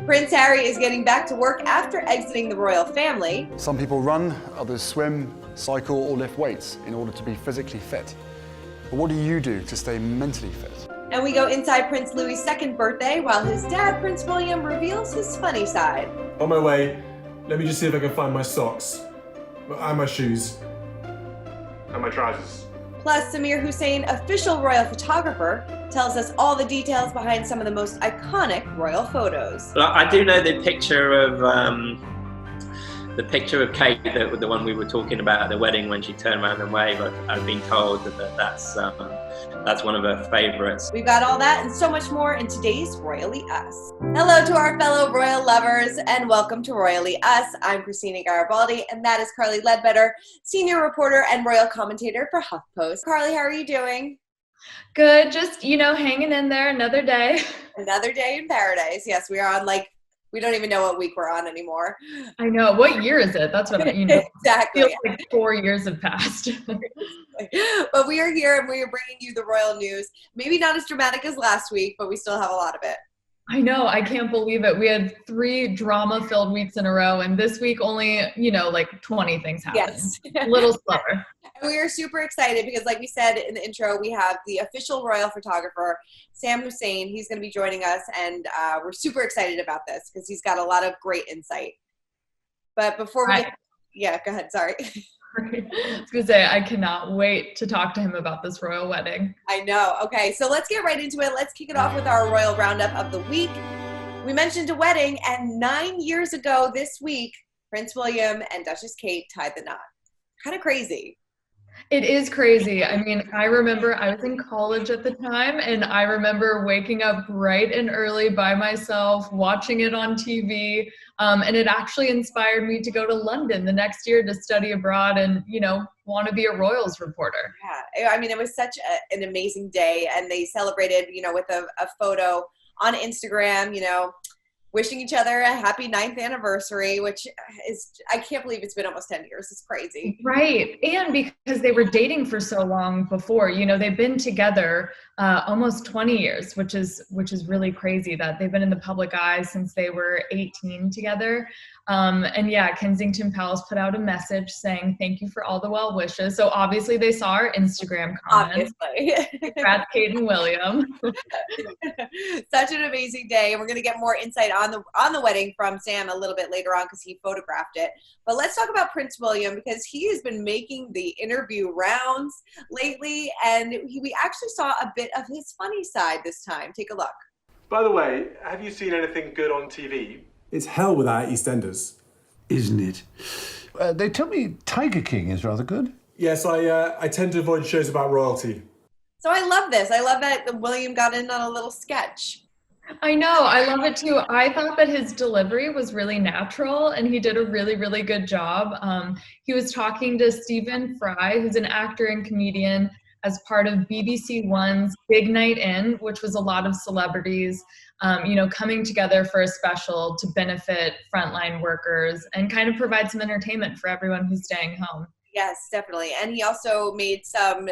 Prince Harry is getting back to work after exiting the royal family. Some people run, others swim, cycle or lift weights in order to be physically fit. But what do you do to stay mentally fit? And we go inside Prince Louis's second birthday while his dad, Prince William, reveals his funny side. On my way, let me just see if I can find my socks. And my shoes. And my trousers. Plus, Samir Hussain, official royal photographer, tells us all the details behind some of the most iconic royal photos. Well, I do know the picture of Kate, the one we were talking about at the wedding when she turned around and waved. I've been told that's one of her favourites. We've got all that and so much more in today's Royally Us. Hello to our fellow royal lovers and welcome to Royally Us. I'm Christina Garibaldi and that is Carly Ledbetter, senior reporter and royal commentator for HuffPost. Carly, how are you doing? Good, just, hanging in there another day. Another day in paradise. Yes, we are on we don't even know what week we're on anymore. I know. What year is it? That's what Exactly. Feels like 4 years have passed. But we are here and we are bringing you the royal news. Maybe not as dramatic as last week, but we still have a lot of it. I know. I can't believe it. We had 3 drama-filled weeks in a row, and this week only, 20 things happened. Yes. A little slower. And we are super excited because, like we said in the intro, we have the official royal photographer, Samir Hussain. He's going to be joining us, and we're super excited about this because he's got a lot of great insight. But before we yeah, go ahead. Sorry. I was going to say, I cannot wait to talk to him about this royal wedding. I know. Okay, so let's get right into it. Let's kick it off with our royal roundup of the week. We mentioned a wedding, and 9 years ago this week, Prince William and Duchess Kate tied the knot. Kind of crazy. It is crazy. I mean, I remember I was in college at the time, and I remember waking up bright and early by myself, watching it on TV, and it actually inspired me to go to London the next year to study abroad and, want to be a royals reporter. Yeah, I mean, it was such an amazing day, and they celebrated, with a photo on Instagram, wishing each other a happy 9th anniversary, which is, I can't believe it's been almost 10 years. It's crazy. Right. And because they were dating for so long before, they've been together almost 20 years, which is really crazy that they've been in the public eye since they were 18 together. And yeah, Kensington Palace put out a message saying, thank you for all the well wishes. So obviously they saw our Instagram comments. Obviously. Congrats, Kate and William. Such an amazing day. And we're going to get more insight on the wedding from Sam a little bit later on because he photographed it. But let's talk about Prince William because he has been making the interview rounds lately. And we actually saw a bit of his funny side this time. Take a look. By the way, have you seen anything good on TV? It's hell without EastEnders. Isn't it? They tell me Tiger King is rather good. Yes, I tend to avoid shows about royalty. So I love this. I love that William got in on a little sketch. I know. I love it too. I thought that his delivery was really natural and he did a really, really good job. He was talking to Stephen Fry, who's an actor and comedian, as part of BBC One's Big Night In, which was a lot of celebrities, coming together for a special to benefit frontline workers and kind of provide some entertainment for everyone who's staying home. Yes, definitely. And he also made some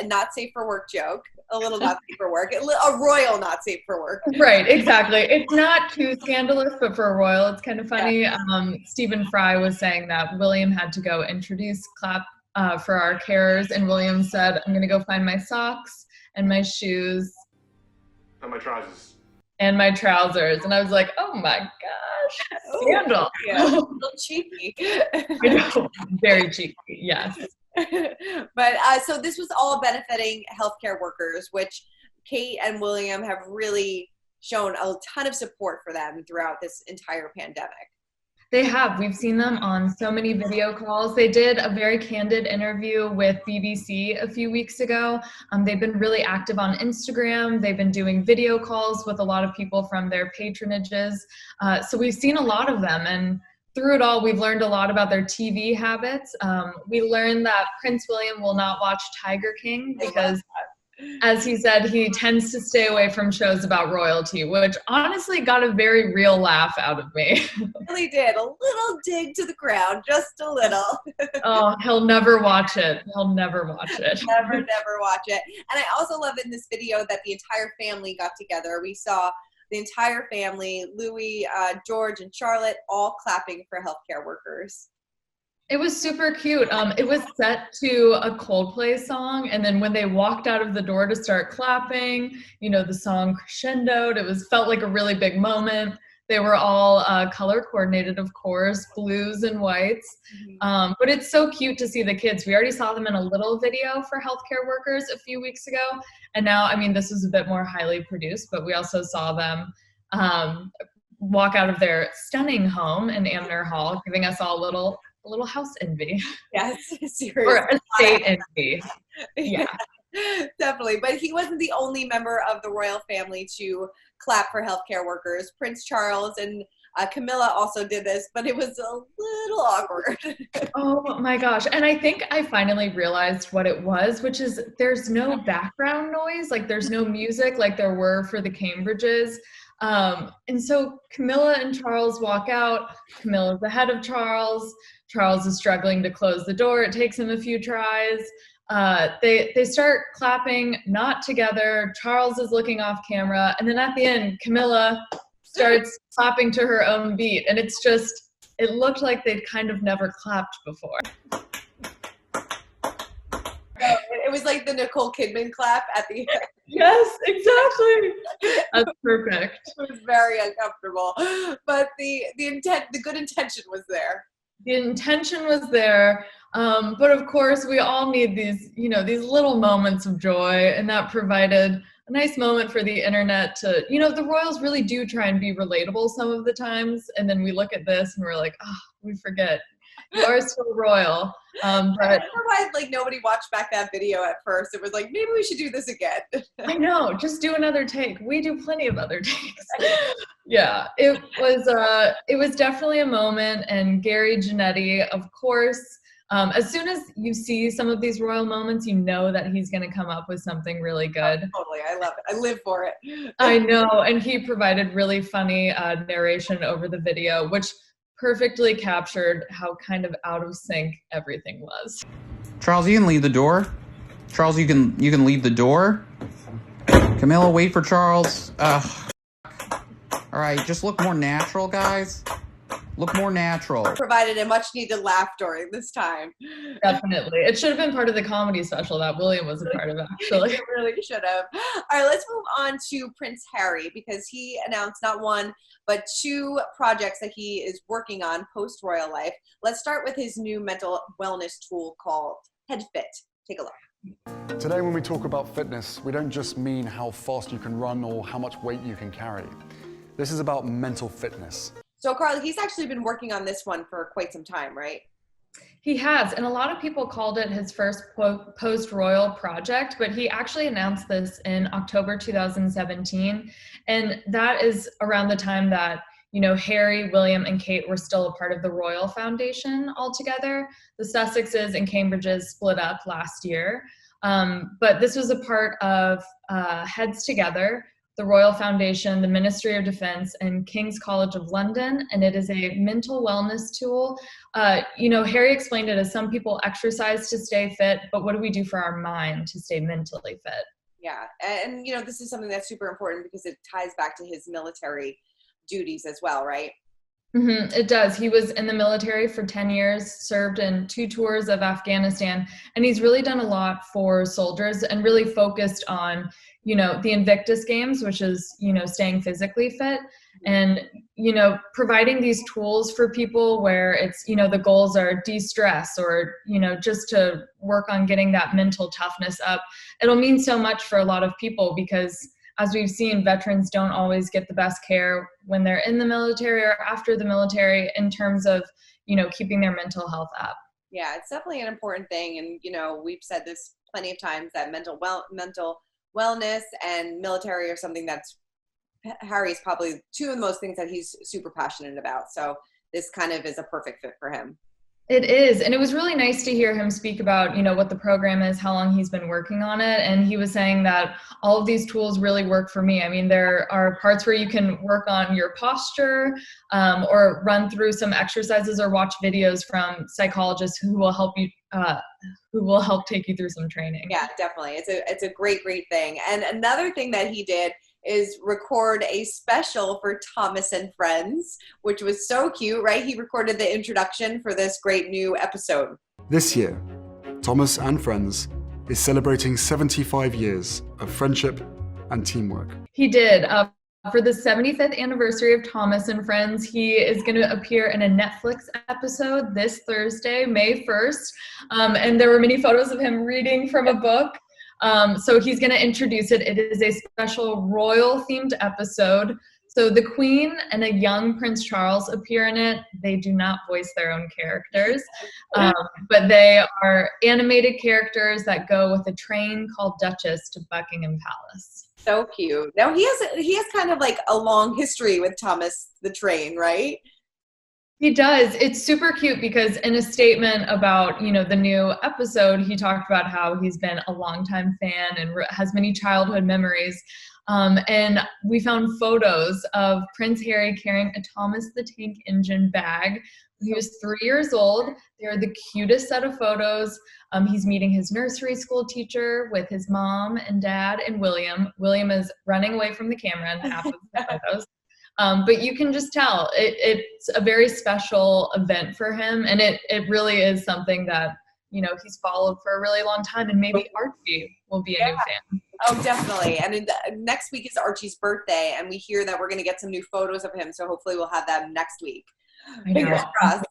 not safe for work joke, a little not safe for work, a royal not safe for work. Right, exactly. It's not too scandalous, but for a royal, it's kind of funny. Yeah. Stephen Fry was saying that William had to go introduce clap for our carers, and William said, I'm going to go find my socks and my shoes. And my trousers. And my trousers. And I was like, oh my gosh, scandal. Yeah, a little cheeky. I know, very cheeky, yes. But so this was all benefiting healthcare workers, which Kate and William have really shown a ton of support for them throughout this entire pandemic. They have. We've seen them on so many video calls. They did a very candid interview with BBC a few weeks ago. They've been really active on Instagram. They've been doing video calls with a lot of people from their patronages. So we've seen a lot of them. And through it all, we've learned a lot about their TV habits. We learned that Prince William will not watch Tiger King because, as he said, he tends to stay away from shows about royalty, which honestly got a very real laugh out of me. Really did. A little dig to the ground, just a little. Oh, he'll never watch it. He'll never watch it. Never watch it. And I also love in this video that the entire family got together. We saw the entire family, Louis, George, and Charlotte, all clapping for healthcare workers. It was super cute. It was set to a Coldplay song, and then when they walked out of the door to start clapping, you know, the song crescendoed. It felt like a really big moment. They were all color coordinated, of course, blues and whites. But it's so cute to see the kids. We already saw them in a little video for healthcare workers a few weeks ago. And now, I mean, this was a bit more highly produced, but we also saw them walk out of their stunning home in Amner Hall, giving us all a little house envy. Yes, seriously. Or estate envy. Yeah. Definitely. But he wasn't the only member of the royal family to clap for healthcare workers. Prince Charles and Camilla also did this, but it was a little awkward. Oh my gosh. And I think I finally realized what it was, which is there's no background noise, like there's no music like there were for the Cambridges. And so Camilla and Charles walk out. Camilla's ahead of Charles. Charles is struggling to close the door. It takes him a few tries. They start clapping, not together. Charles is looking off camera. And then at the end, Camilla starts clapping to her own beat. And it's just, it looked like they'd kind of never clapped before. It was like the Nicole Kidman clap at the end. Yes, exactly. That's perfect. It was very uncomfortable. But the good intention was there. The intention was there. But of course, we all need these, you know, these little moments of joy, and that provided a nice moment for the internet to, you know, the royals really do try and be relatable some of the times, and then we look at this and we're like, oh, we forget. You are still royal. But I don't know why like nobody watched back that video at first. It was like, maybe we should do this again. I know, just do another take. We do plenty of other takes. Yeah, it was definitely a moment, and Gary Janetti, of course, as soon as you see some of these royal moments, you know that he's going to come up with something really good. Oh, totally. I love it. I live for it. I know. And he provided really funny narration over the video, which perfectly captured how kind of out of sync everything was. Charles, you can leave the door. Charles, you can leave the door. Camilla, wait for Charles. All right, just look more natural, guys. Look more natural. Provided a much needed laugh during this time. Definitely. It should have been part of the comedy special that William was a part of, actually. It really should have. All right, let's move on to Prince Harry, because he announced not one, but 2 projects that he is working on post-royal life. Let's start with his new mental wellness tool called HeadFit. Take a look. Today, when we talk about fitness, we don't just mean how fast you can run or how much weight you can carry. This is about mental fitness. So, Carly, he's actually been working on this one for quite some time, right? He has, and a lot of people called it his first post-royal project, but he actually announced this in October 2017, and that is around the time that, you know, Harry, William, and Kate were still a part of the Royal Foundation altogether. The Sussexes and Cambridges split up last year, but this was a part of Heads Together, the Royal Foundation, the Ministry of Defense, and King's College of London, and it is a mental wellness tool. You know, Harry explained it as some people exercise to stay fit, but what do we do for our mind to stay mentally fit? Yeah, and you know, this is something that's super important because it ties back to his military duties as well, right? Mm-hmm, it does. He was in the military for 10 years, served in 2 tours of Afghanistan, and he's really done a lot for soldiers and really focused on, you know, the Invictus Games, which is, you know, staying physically fit, and, you know, providing these tools for people where it's, you know, the goals are de-stress or, you know, just to work on getting that mental toughness up. It'll mean so much for a lot of people because, as we've seen, veterans don't always get the best care when they're in the military or after the military in terms of, you know, keeping their mental health up. Yeah, it's definitely an important thing. And, you know, we've said this plenty of times that mental wellness and military are something that's Harry's probably 2 of the most things that he's super passionate about. So this kind of is a perfect fit for him. It is. And it was really nice to hear him speak about, you know, what the program is, how long he's been working on it. And he was saying that all of these tools really work for me. I mean, there are parts where you can work on your posture or run through some exercises or watch videos from psychologists who will help you, who will help take you through some training. Yeah, definitely. It's a great thing. And another thing that he did is record a special for Thomas and Friends, which was so cute, right? He recorded the introduction for this great new episode. This year, Thomas and Friends is celebrating 75 years of friendship and teamwork. He did. For the 75th anniversary of Thomas and Friends, he is going to appear in a Netflix episode this Thursday, May 1st. And there were many photos of him reading from a book. So he's going to introduce it. It is a special royal-themed episode. So the Queen and a young Prince Charles appear in it. They do not voice their own characters, but they are animated characters that go with a train called Duchess to Buckingham Palace. So cute. Now he has kind of like a long history with Thomas the Train, right? He does. It's super cute because in a statement about, the new episode, he talked about how he's been a longtime fan and has many childhood memories. And we found photos of Prince Harry carrying a Thomas the Tank Engine bag. He was 3 years old. They're the cutest set of photos. He's meeting his nursery school teacher with his mom and dad and William. William is running away from the camera in half of the photos. But you can just tell it's a very special event for him. And it really is something that, he's followed for a really long time. And maybe Archie will be a new fan. Oh, definitely. And next week is Archie's birthday, and we hear that we're going to get some new photos of him. So hopefully we'll have them next week. Fingers crossed.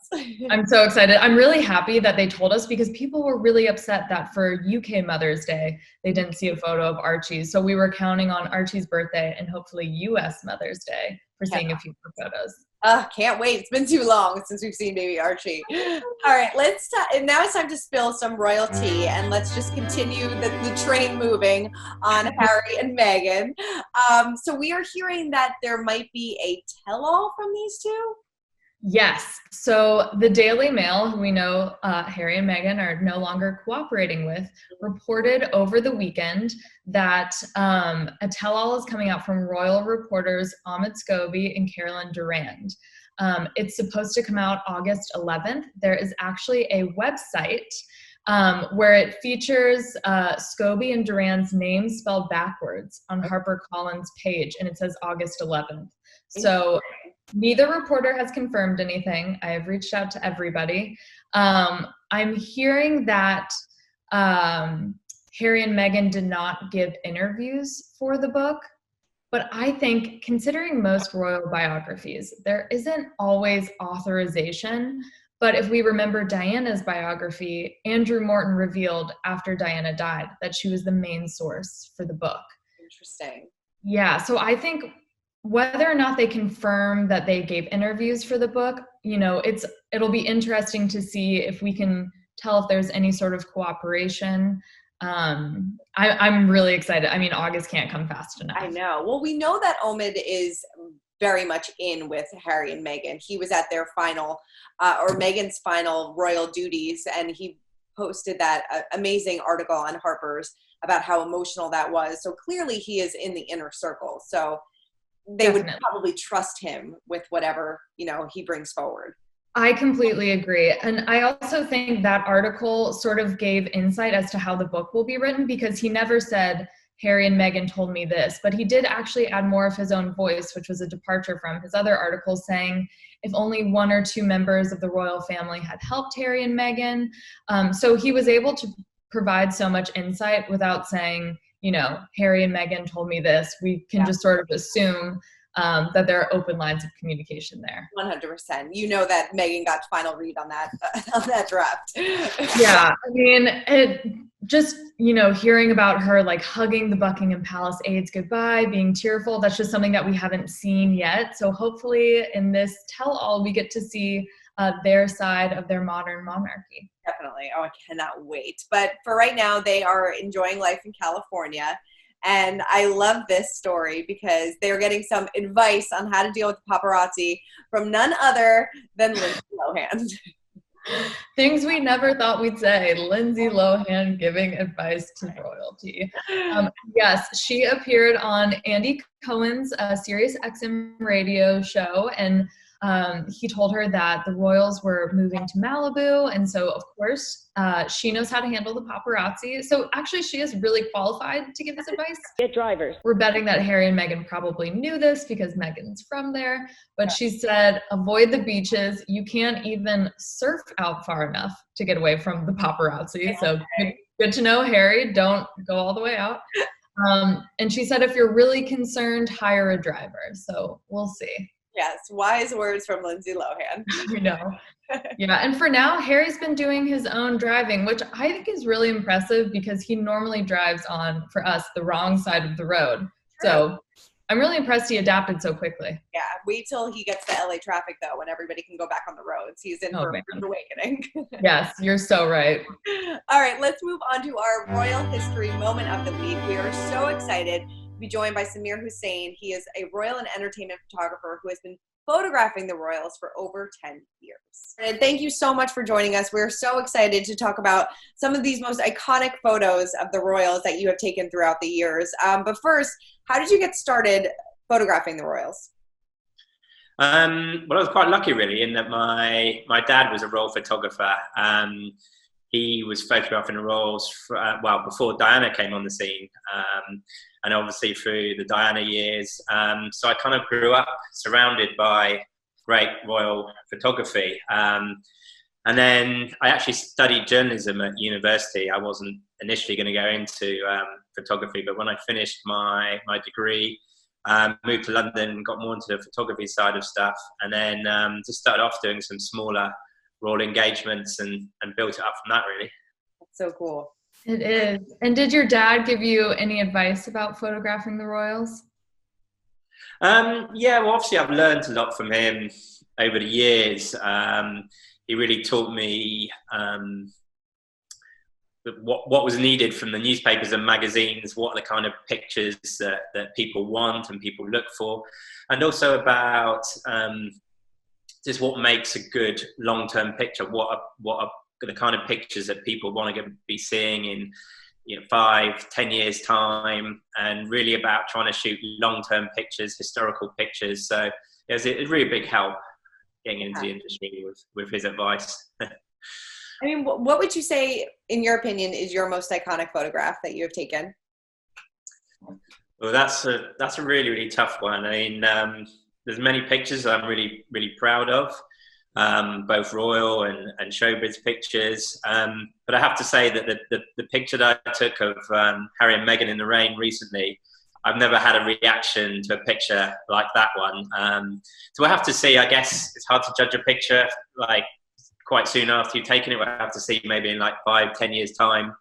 I'm so excited. I'm really happy that they told us because people were really upset that for UK Mother's Day, they didn't see a photo of Archie. So we were counting on Archie's birthday and hopefully US Mother's Day for seeing a few more photos. Can't wait. It's been too long since we've seen baby Archie. All right, now it's time to spill some royalty, and let's just continue the train moving on Harry and Meghan. So we are hearing that there might be a tell-all from these two? Yes. So the Daily Mail, who we know Harry and Meghan are no longer cooperating with, reported over the weekend that a tell-all is coming out from royal reporters Ahmed Scobie and Carolyn Durand. It's supposed to come out August 11th. There is actually a website where it features Scobie and Durand's name spelled backwards on HarperCollins' page, and it says August 11th. So neither reporter has confirmed anything. I have reached out to everybody. I'm hearing that Harry and Meghan did not give interviews for the book, but I think considering most royal biographies, there isn't always authorization. But if we remember Diana's biography, Andrew Morton revealed after Diana died that she was the main source for the book. Interesting. Yeah, so I think whether or not they confirm that they gave interviews for the book, it'll be interesting to see if we can tell if there's any sort of cooperation. I'm really excited. I mean, August can't come fast enough. I know. Well, we know that Omid is very much in with Harry and Meghan. He was at their final, or Meghan's final royal duties, and he posted that amazing article on Harper's about how emotional that was. So clearly he is in the inner circle. So they would probably trust him with whatever, he brings forward. I completely agree. And I also think that article sort of gave insight as to how the book will be written, because he never said, Harry and Meghan told me this, but he did actually add more of his own voice, which was a departure from his other articles, saying if only one or two members of the royal family had helped Harry and Meghan. So he was able to provide so much insight without saying, Harry and Meghan told me this. We can just sort of assume that there are open lines of communication there. 100%. You know that Meghan got final read on that draft. Yeah, I mean, it just, hearing about her like hugging the Buckingham Palace aides goodbye, being tearful, that's just something that we haven't seen yet. So hopefully in this tell-all, we get to see their side of their modern monarchy. Definitely. Oh, I cannot wait. But for right now, they are enjoying life in California. And I love this story because they're getting some advice on how to deal with the paparazzi from none other than Lindsay Lohan. Things we never thought we'd say. Lindsay Lohan giving advice to royalty. Yes, she appeared on Andy Cohen's Sirius XM radio show, and he told her that the royals were moving to Malibu. And so, of course, she knows how to handle the paparazzi. So actually, she is really qualified to give this advice. Get drivers. We're betting that Harry and Meghan probably knew this because Meghan's from there. But she said, avoid the beaches. You can't even surf out far enough to get away from the paparazzi. So good to know, Harry. Don't go all the way out. And she said, if you're really concerned, hire a driver. So we'll see. Yes, wise words from Lindsay Lohan. You know. Yeah, and for now, Harry's been doing his own driving, which I think is really impressive because he normally drives on, for us, the wrong side of the road. True. So I'm really impressed he adapted so quickly. Yeah, wait till he gets to LA traffic, though, when everybody can go back on the roads. He's in for a rude awakening. Yes, you're so right. All right, let's move on to our royal history moment of the week. We are so excited to be joined by Samir Hussain. He is a royal and entertainment photographer who has been photographing the royals for over 10 years. And thank you so much for joining us. We're so excited to talk about some of these most iconic photos of the royals that you have taken throughout the years. But first, how did you get started photographing the royals? Well, I was quite lucky, really, in that my dad was a royal photographer. He was photographing the royals before Diana came on the scene, and obviously through the Diana years. So I kind of grew up surrounded by great royal photography. And then I actually studied journalism at university. I wasn't initially going to go into photography, but when I finished my degree, moved to London, got more into the photography side of stuff, and then just started off doing some smaller royal engagements and built it up from that, really. That's so cool. It is. And did your dad give you any advice about photographing the royals? Yeah, well, obviously I've learned a lot from him over the years. He really taught me what was needed from the newspapers and magazines, what are the kind of pictures that people want and people look for, and also about just what makes a good long-term picture, what are the kind of pictures that people want to be seeing in 5-10 years time, and really about trying to shoot long-term pictures, historical pictures. So it was a really big help getting into the industry with his advice. I mean, what would you say, in your opinion, is your most iconic photograph that you have taken? Well, that's a really, really tough one. I mean, there's many pictures I'm really, really proud of, both royal and showbiz pictures. But I have to say that the picture that I took of Harry and Meghan in the rain recently, I've never had a reaction to a picture like that one. So I have to say, I guess it's hard to judge a picture like quite soon after you've taken it. I have to see maybe in like 5-10 years time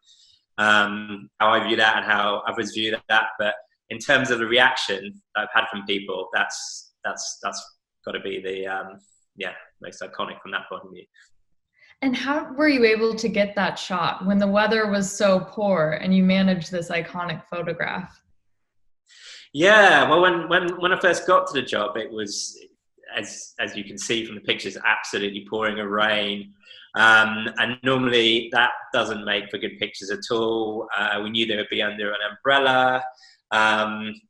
how I view that and how others view that. But in terms of the reaction that I've had from people, that's got to be the most iconic from that point of view. And how were you able to get that shot when the weather was so poor and you managed this iconic photograph? Yeah, well, when I first got to the job, it was, as you can see from the pictures, absolutely pouring a rain. And normally that doesn't make for good pictures at all. We knew they would be under an umbrella,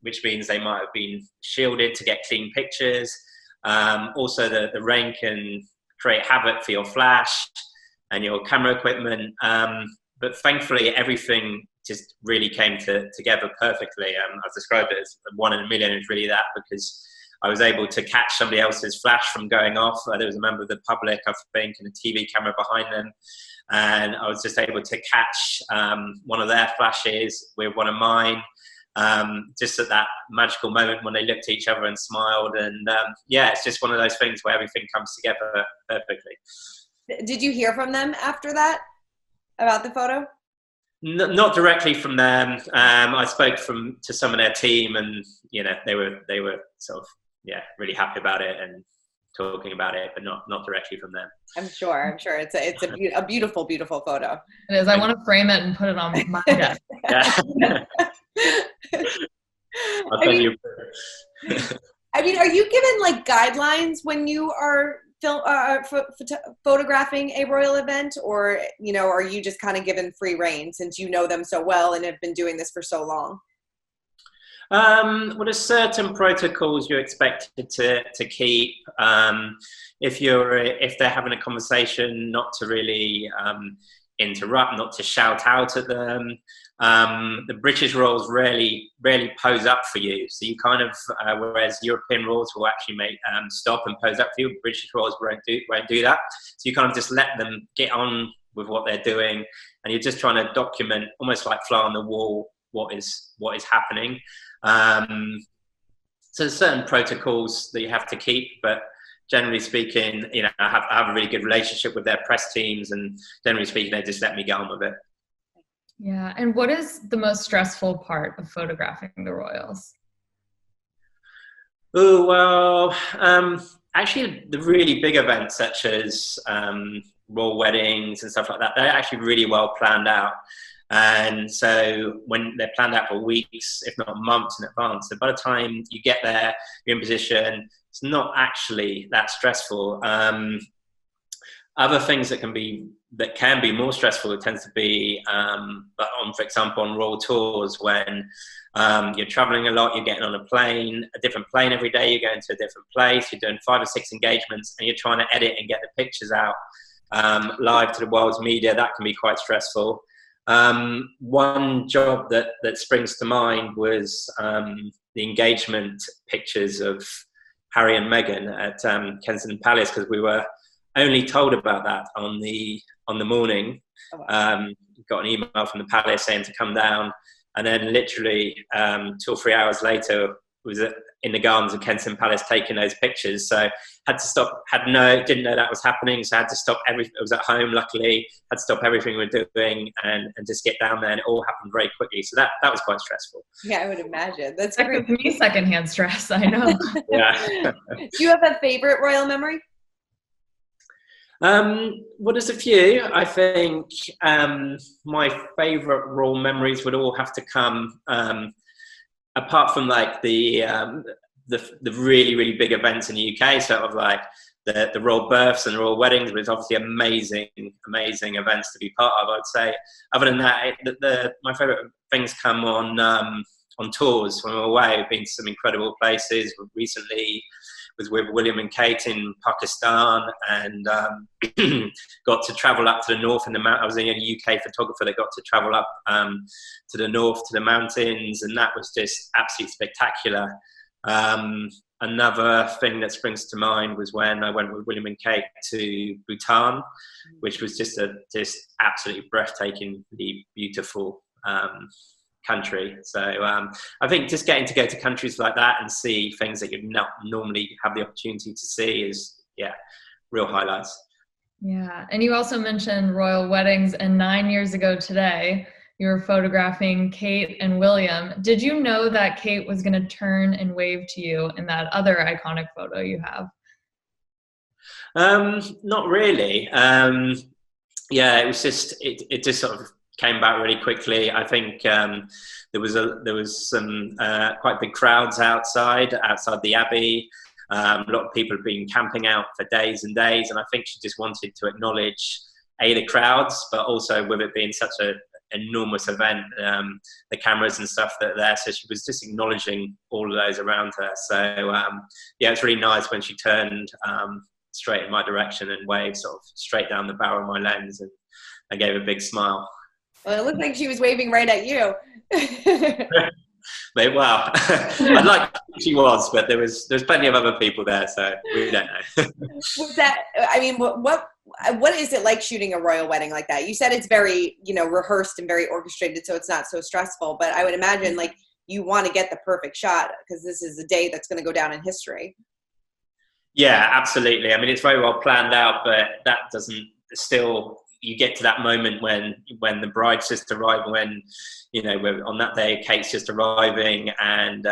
which means they might have been shielded to get clean pictures. Also, the rain can create havoc for your flash and your camera equipment. But thankfully, everything just really came together perfectly. I've described it as 1 in a million. It's really that, because I was able to catch somebody else's flash from going off. There was a member of the public, I think, and a TV camera behind them. And I was just able to catch one of their flashes with one of mine. Just at that magical moment when they looked at each other and smiled. And it's just one of those things where everything comes together perfectly. Did you hear from them after that about the photo? Not directly from them. I spoke to some of their team, and they were sort of really happy about it and talking about it, but not directly from them. I'm sure it's a beautiful, beautiful photo. It is. I want to frame it and put it on my desk. I'll tell you. I mean, are you given like guidelines when you are photographing a royal event, or are you just kind of given free rein since you know them so well and have been doing this for so long? Well, there's certain protocols you're expected to keep. If they're having a conversation, not to really interrupt, not to shout out at them. The British royals rarely pose up for you, so you kind of whereas European royals will actually stop and pose up for you, British royals won't do that. So you kind of just let them get on with what they're doing, and you're just trying to document, almost like fly on the wall, what is happening. So there's certain protocols that you have to keep, but generally speaking, I have a really good relationship with their press teams, and generally speaking, they just let me get on with it. Yeah, and what is the most stressful part of photographing the royals? Oh, well, actually the really big events such as royal weddings and stuff like that, they're actually really well planned out. And so when they're planned out for weeks, if not months in advance, so by the time you get there, you're in position, it's not actually that stressful. Other things that can be more stressful, it tends to be, for example, on royal tours, when you're traveling a lot, you're getting on a different plane every day, you're going to a different place, you're doing 5 or 6 engagements, and you're trying to edit and get the pictures out live to the world's media. That can be quite stressful. One job that springs to mind was the engagement pictures of Harry and Meghan at Kensington Palace, because we were only told about that on the morning. Oh, wow. Got an email from the palace saying to come down, and then literally 2 or 3 hours later was in the gardens of Kensington Palace taking those pictures. So had to stop, didn't know that was happening, so had to stop everything. I was at home, luckily, had to stop everything we were doing and just get down there, and it all happened very quickly. So that was quite stressful. Yeah, I would imagine. That's That great. gives me secondhand stress, I know. Yeah. Do you have a favorite royal memory? Well, there's a few. I think my favourite royal memories would all have to come, apart from like the really, really big events in the UK, sort of like the royal births and royal weddings, was obviously amazing events to be part of, I'd say. Other than that, my favourite things come on tours when we're away. We've been to some incredible places. Recently was with William and Kate in Pakistan, and got to travel up to the north in the mountains. I was the only UK photographer that got to travel up to the north, to the mountains, and that was just absolutely spectacular. Another thing that springs to mind was when I went with William and Kate to Bhutan, which was just absolutely breathtakingly beautiful country. So I think just getting to go to countries like that and see things that you'd not normally have the opportunity to see is, real highlights. Yeah, and you also mentioned royal weddings, and 9 years ago today, you were photographing Kate and William. Did you know that Kate was going to turn and wave to you in that other iconic photo you have? Not really. It was just, it just sort of came back really quickly. I think there was some quite big crowds outside the Abbey. A lot of people have been camping out for days and days, and I think she just wanted to acknowledge the crowds, but also with it being such an enormous event, the cameras and stuff that are there. So she was just acknowledging all of those around her. So it's really nice when she turned straight in my direction and waved sort of straight down the barrel of my lens, and I gave a big smile. Well, it looked like she was waving right at you. Well, I'd like to think she was, but there's plenty of other people there, so we don't know. Was that, I mean, what is it like shooting a royal wedding like that? You said it's very, rehearsed and very orchestrated, so it's not so stressful, but I would imagine like you want to get the perfect shot because this is a day that's going to go down in history. Yeah, absolutely. I mean, it's very well planned out, but that doesn't still, you get to that moment when the bride's just arrived, when, we're on that day, Kate's just arriving, and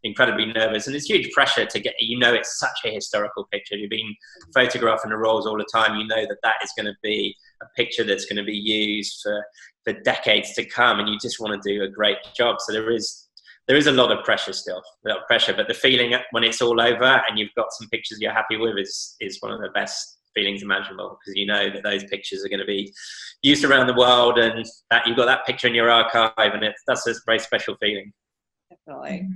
incredibly nervous. And it's huge pressure to get, it's such a historical picture. You've been photographing the royals all the time. You know that is going to be a picture that's going to be used for decades to come, and you just want to do a great job. So there is a lot of pressure still, but the feeling when it's all over and you've got some pictures you're happy with is one of the best feelings imaginable, because you know that those pictures are going to be used around the world, and that you've got that picture in your archive, and that's a very special feeling. Definitely.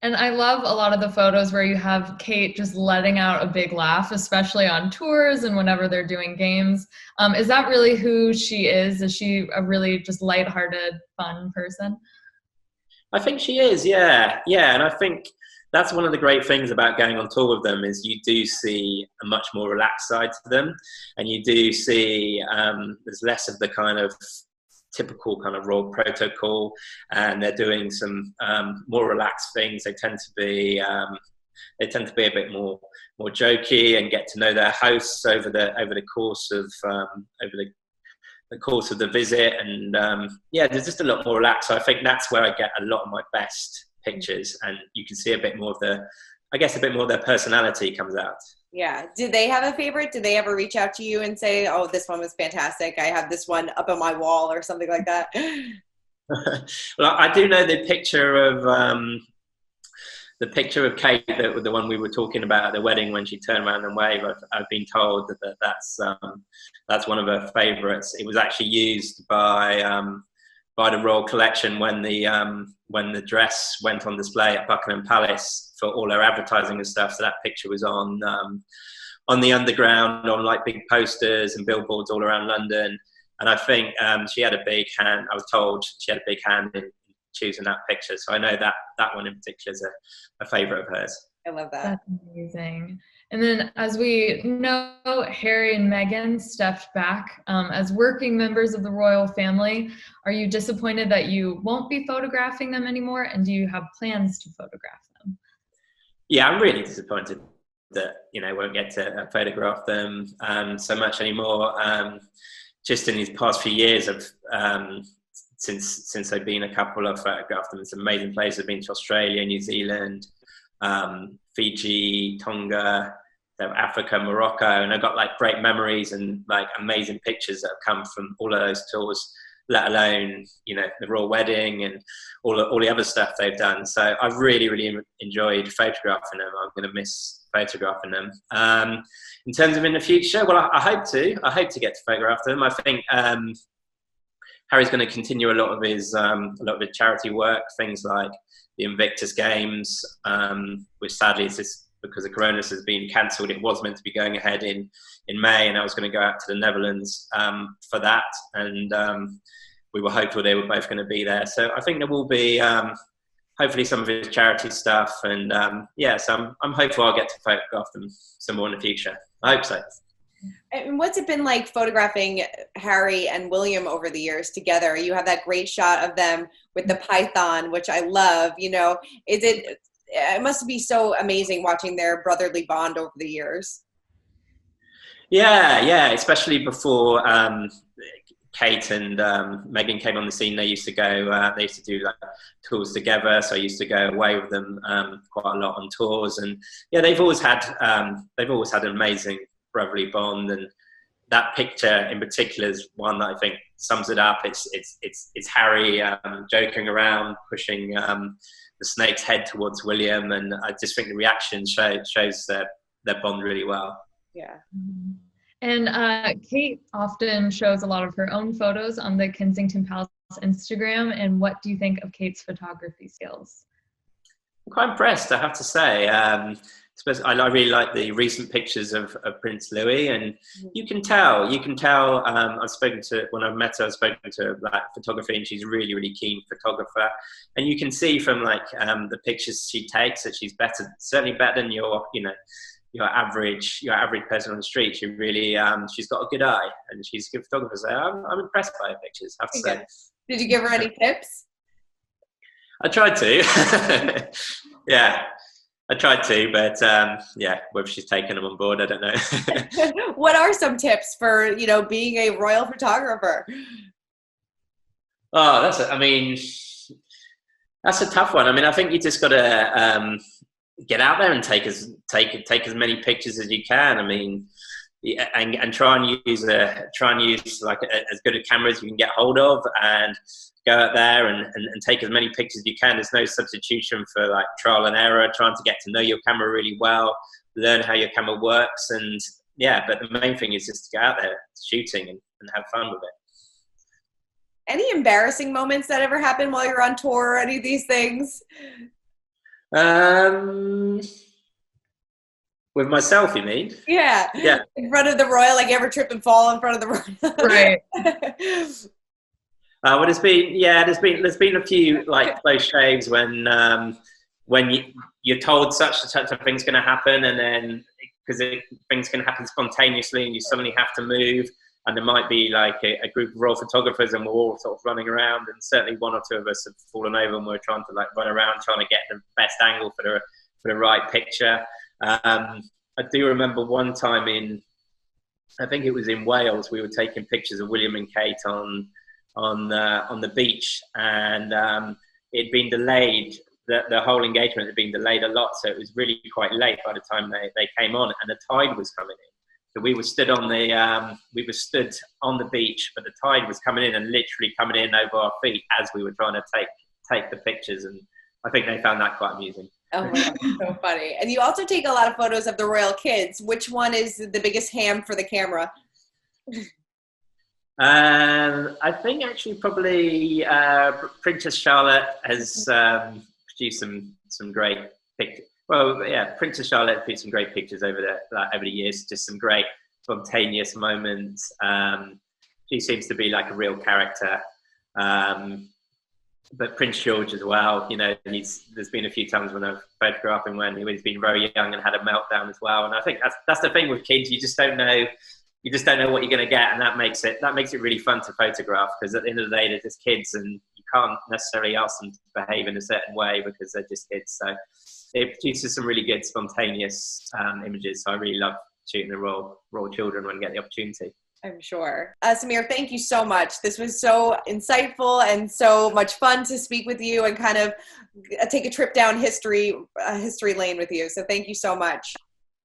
And I love a lot of the photos where you have Kate just letting out a big laugh, especially on tours and whenever they're doing games. Is that really who she is? Is she a really just lighthearted, fun person? I think she is, yeah. Yeah, and I think that's one of the great things about going on tour with them is you do see a much more relaxed side to them, and you do see there's less of the kind of typical kind of royal protocol, and they're doing some more relaxed things. They tend to be a bit more jokey and get to know their hosts over the course of the course of the visit, and yeah, there's just a lot more relaxed. So I think that's where I get a lot of my best pictures, and you can see a bit more of their personality comes out. Yeah. Did they have a favorite? Did they ever reach out to you and say, "Oh, this one was fantastic. I have this one up on my wall," or something like that? Well, I do know the picture of Kate, the one we were talking about at the wedding when she turned around and waved. I've been told that's one of her favourites. It was actually used by the Royal Collection when the dress went on display at Buckingham Palace for all her advertising and stuff. So that picture was on the underground, on like big posters and billboards all around London. And I think she had a big hand. I was told she had a big hand in choosing that picture. So I know that one in particular is a favourite of hers. I love that. That's amazing. And then, as we know, Harry and Meghan stepped back as working members of the royal family. Are you disappointed that you won't be photographing them anymore? And do you have plans to photograph them? Yeah, I'm really disappointed that I won't get to photograph them so much anymore. Just in these past few years of since they've been a couple, I've photographed them in some amazing places. I've been to Australia, New Zealand, Fiji, Tonga, Africa, Morocco, and I've got like great memories and like amazing pictures that have come from all of those tours, let alone the royal wedding and all the other stuff they've done. So I've really enjoyed photographing them. I'm going to miss photographing them. In terms of in the future, well, I hope to get to photograph them. I think Harry's going to continue a lot of his charity work, things like the Invictus Games, which sadly is just because of Corona has been cancelled. It was meant to be going ahead in May, and I was going to go out to the Netherlands for that, and we were hopeful they were both going to be there. So I think there will be hopefully some of his charity stuff, and so I'm hopeful I'll get to photograph them some more in the future. I hope so. And what's it been like photographing Harry and William over the years together? You have that great shot of them with the python, which I love. It must be so amazing watching their brotherly bond over the years. Yeah, especially before Kate and Meghan came on the scene. They used to go. They used to do like tours together. So I used to go away with them quite a lot on tours. And yeah, they've always had an amazing brotherly bond. And that picture in particular is one that I think sums it up. It's Harry joking around, pushing the snake's head towards William, and I just think the reaction shows their bond really well. Yeah. And Kate often shows a lot of her own photos on the Kensington Palace Instagram. And what do you think of Kate's photography skills? I'm quite impressed, I have to say. I really like the recent pictures of Prince Louis, and you can tell. When I've met her, I've spoken to her about photography, and she's a really keen photographer. And you can see from the pictures she takes that she's certainly better than your average person on the street. She really she's got a good eye, and she's a good photographer. So I'm impressed by her pictures, I have to say. Did you give her any tips? I tried to. Yeah. I tried to, but whether she's taken them on board, I don't know. What are some tips for, being a royal photographer? Oh, that's a tough one. I mean, I think you just got to get out there and take as many pictures as you can. I mean, and try and use like as good a camera as you can get hold of, and go out there and take as many pictures as you can. There's no substitution for like trial and error, trying to get to know your camera really well, learn how your camera works, and but the main thing is just to get out there shooting and have fun with Any embarrassing moments that ever happened while you're on tour or any of these things? With myself, you mean? Yeah. Yeah. In front of the royal, like you ever trip and fall in front of the royal? Right. Well, there's been a few like close shaves when you're told such and such a thing's going to happen, and then because things can happen spontaneously, and you suddenly have to move, and there might be like a group of royal photographers, and we're all sort of running around, and certainly one or two of us have fallen over, and we're trying to like run around trying to get the best angle for the right picture. I do remember one time I think it was in Wales, we were taking pictures of William and Kate on the beach, and it'd been delayed. The whole engagement had been delayed a lot, so it was really quite late by the time they came on, and the tide was coming in. So we were stood on the beach, but the tide was coming in and literally coming in over our feet as we were trying to take the pictures, and I think they found that quite amusing. Oh my God, so funny. And you also take a lot of photos of the royal kids. Which one is the biggest ham for the camera? I think actually probably Princess Charlotte has produced some great pictures. Well, yeah, Princess Charlotte has produced some great pictures over the years. Just some great spontaneous moments. She seems to be like a real character. But Prince George as well, you know, there's been a few times when I've photographed him when he's been very young and had a meltdown as well. And I think that's the thing with kids, you just don't know what you're going to get, and that makes it really fun to photograph, because at the end of the day they're just kids, and you can't necessarily ask them to behave in a certain way because they're just kids. So it produces some really good spontaneous images. So I really love shooting the royal children when I get the opportunity. I'm sure. Samir, thank you so much. This was so insightful and so much fun to speak with you and kind of take a trip down history lane with you. So thank you so much.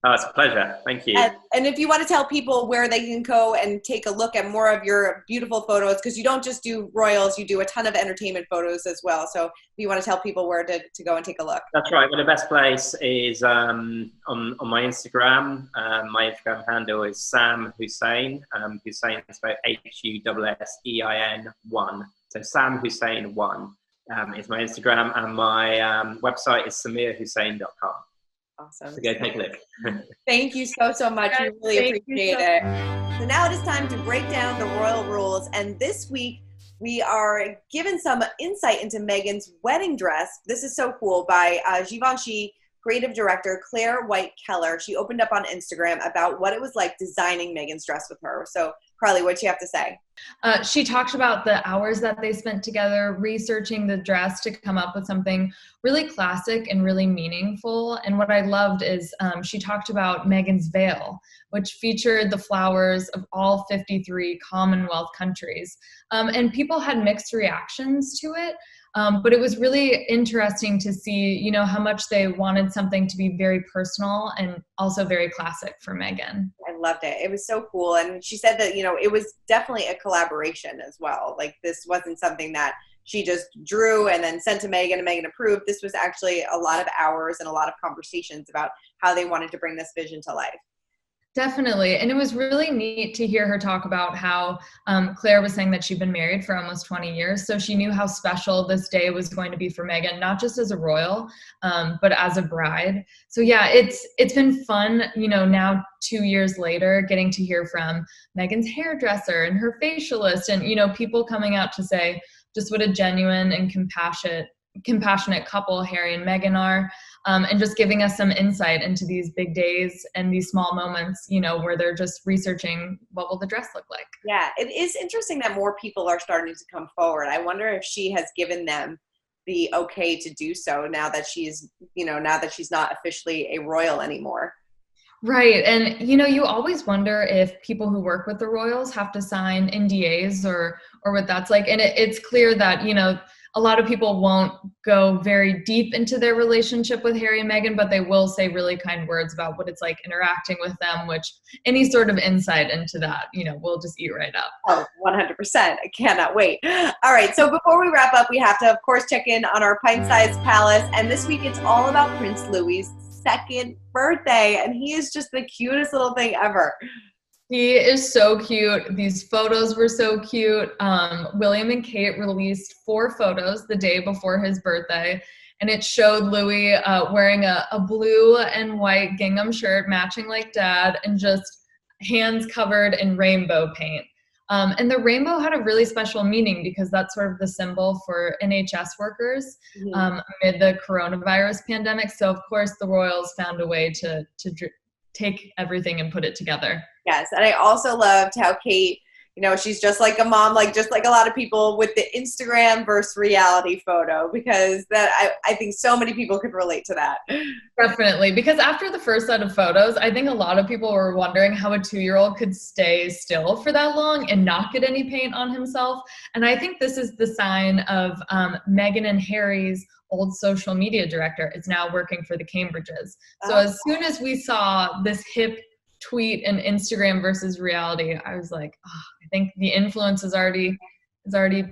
Oh, it's a pleasure. Thank you. And if you want to tell people where they can go and take a look at more of your beautiful photos, because you don't just do royals, you do a ton of entertainment photos as well. So if you want to tell people where to go and take a look. That's right. Well, the best place is on my Instagram. My Instagram handle is Sam Hussain. Hussein is spelled HUSSEIN1. So Sam Hussain 1 is my Instagram, and my website is samirhussain.com. Awesome. So go take a look. Thank you so much. We really appreciate it. So now it is time to break down the royal rules. And this week we are given some insight into Meghan's wedding dress. This is so cool by Givenchy creative director Claire White Keller. She opened up on Instagram about what it was like designing Meghan's dress with her. So Carly, what'd you have to say? She talked about the hours that they spent together researching the dress to come up with something really classic and really meaningful. And what I loved is she talked about Meghan's veil, which featured the flowers of all 53 Commonwealth countries. And people had mixed reactions to it. But it was really interesting to see, you know, how much they wanted something to be very personal and also very classic for Meghan. I loved it. It was so cool. And she said that, you know, it was definitely a collaboration as well. Like this wasn't something that she just drew and then sent to Meghan and Meghan approved. This was actually a lot of hours and a lot of conversations about how they wanted to bring this vision to life. Definitely. And it was really neat to hear her talk about how Claire was saying that she'd been married for almost 20 years. So she knew how special this day was going to be for Meghan, not just as a royal, but as a bride. So yeah, it's been fun, you know, now 2 years later, getting to hear from Meghan's hairdresser and her facialist and, you know, people coming out to say just what a genuine and compassionate couple Harry and Meghan are. And just giving us some insight into these big days and these small moments, you know, where they're just researching what will the dress look like. Yeah, it is interesting that more people are starting to come forward. I wonder if she has given them the okay to do so now that she's not officially a royal anymore. Right. And, you know, you always wonder if people who work with the royals have to sign NDAs or what that's like. And it's clear that, you know, a lot of people won't go very deep into their relationship with Harry and Meghan, but they will say really kind words about what it's like interacting with them, which any sort of insight into that, you know, we'll just eat right up. Oh, 100%. I cannot wait. All right. So before we wrap up, we have to, of course, check in on our pint-sized palace. And this week, it's all about Prince Louis's 2nd birthday. And he is just the cutest little thing ever. He is so cute. These photos were so cute. William and Kate released 4 photos the day before his birthday, and it showed Louis wearing a blue and white gingham shirt matching like dad, and just hands covered in rainbow paint. And the rainbow had a really special meaning because that's sort of the symbol for NHS workers amid the coronavirus pandemic. So of course the royals found a way to take everything and put it together. Yes, and I also loved how Kate, you know, she's just like a mom, like just like a lot of people with the Instagram versus reality photo, because that I think so many people could relate to that. Definitely, because after the first set of photos, I think a lot of people were wondering how a 2-year-old could stay still for that long and not get any paint on himself. And I think this is the sign of Meghan and Harry's old social media director is now working for the Cambridges. So as soon as we saw this hip tweet and Instagram versus reality, I was like, oh, I think the influence is already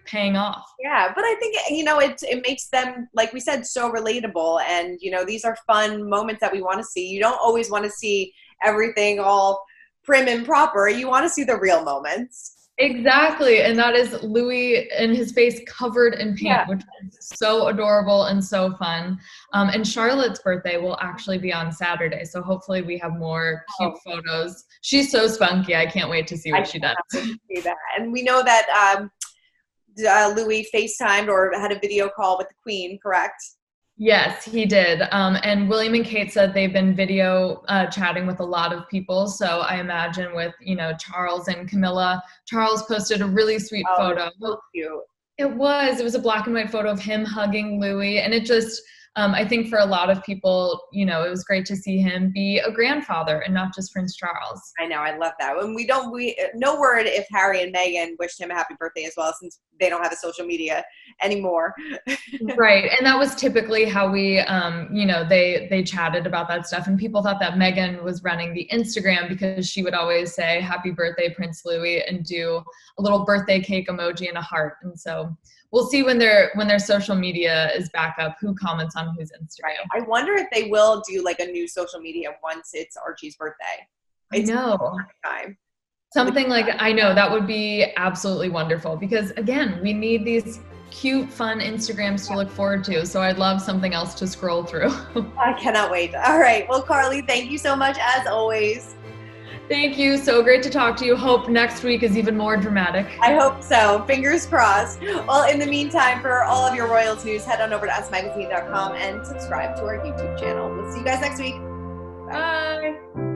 paying off. Yeah, but I think, you know, it makes them, like we said, so relatable. And, you know, these are fun moments that we want to see. You don't always want to see everything all prim and proper. You want to see the real moments. Exactly. And that is Louis and his face covered in paint, which is so adorable and so fun. And Charlotte's birthday will actually be on Saturday. So hopefully we have more cute photos. She's so spunky. I can't wait to see what she does. See that. And we know that Louis FaceTimed or had a video call with the Queen, correct? Yes, he did. And William and Kate said they've been video chatting with a lot of people. So I imagine with, you know, Charles and Camilla, Charles posted a really sweet photo. So cute. It was a black and white photo of him hugging Louis. And it just, I think for a lot of people, you know, it was great to see him be a grandfather and not just Prince Charles. I know, I love that. And no word if Harry and Meghan wished him a happy birthday as well, since they don't have a social media anymore. Right. And that was typically how we, you know, they chatted about that stuff. And people thought that Meghan was running the Instagram because she would always say, happy birthday, Prince Louis, and do a little birthday cake emoji and a heart. And so we'll see when their social media is back up, who comments on whose Instagram. I wonder if they will do like a new social media once it's Archie's birthday. I know. Time. Something like, I know, that would be absolutely wonderful because again, we need these cute, fun Instagrams to look forward to. So I'd love something else to scroll through. I cannot wait. All right. Well, Carly, thank you so much as always. Thank you. So great to talk to you. Hope next week is even more dramatic. I hope so. Fingers crossed. Well, in the meantime, for all of your Royals news, head on over to usmagazine.com and subscribe to our YouTube channel. We'll see you guys next week. Bye.